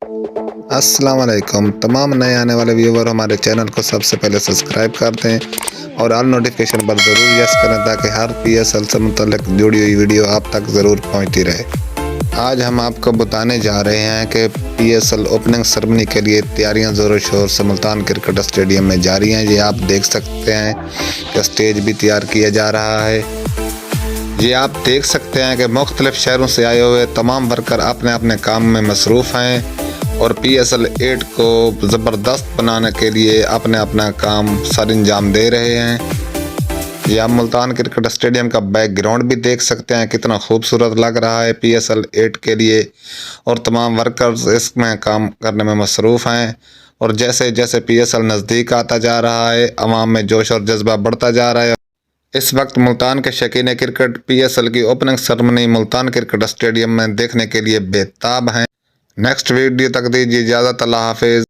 अस्सलाम वालेकुम। तमाम नए आने वाले व्यूवर हमारे चैनल को सबसे पहले सब्सक्राइब कर दें और ऑल नोटिफिकेशन पर ज़रूर यस करें ताकि हर पीएसएल से मुतल्लिक जुड़ी हुई वीडियो आप तक ज़रूर पहुंचती रहे। आज हम आपको बताने जा रहे हैं कि पीएसएल ओपनिंग सेरेमनी के लिए तैयारियां ज़ोरों शोर से मुल्तान क्रिकेट स्टेडियम में जारी हैं। ये आप देख सकते हैं कि स्टेज भी तैयार किया जा रहा है। ये आप देख सकते हैं कि मुख्तलिफ शहरों से आए हुए तमाम वर्कर अपने अपने काम में मसरूफ़ हैं और पीएसएल 8 को ज़बरदस्त बनाने के लिए अपने अपना काम सर अंजाम दे रहे हैं। ये आप मुल्तान क्रिकेट स्टेडियम का बैकग्राउंड भी देख सकते हैं, कितना खूबसूरत लग रहा है पीएसएल 8 के लिए, और तमाम वर्कर्स इसमें काम करने में मसरूफ़ हैं। और जैसे जैसे पीएसएल नज़दीक आता जा रहा है, अवाम में जोश और जज्बा बढ़ता जा रहा है। इस वक्त मुल्तान के शौकीन क्रिकेट पीएसएल की opening ceremony Multan cricket stadium में देखने के लिए बेताब हैं। नेक्स्ट वीडियो तक दीजिए इजाज़त। अल्लाह हाफिज़।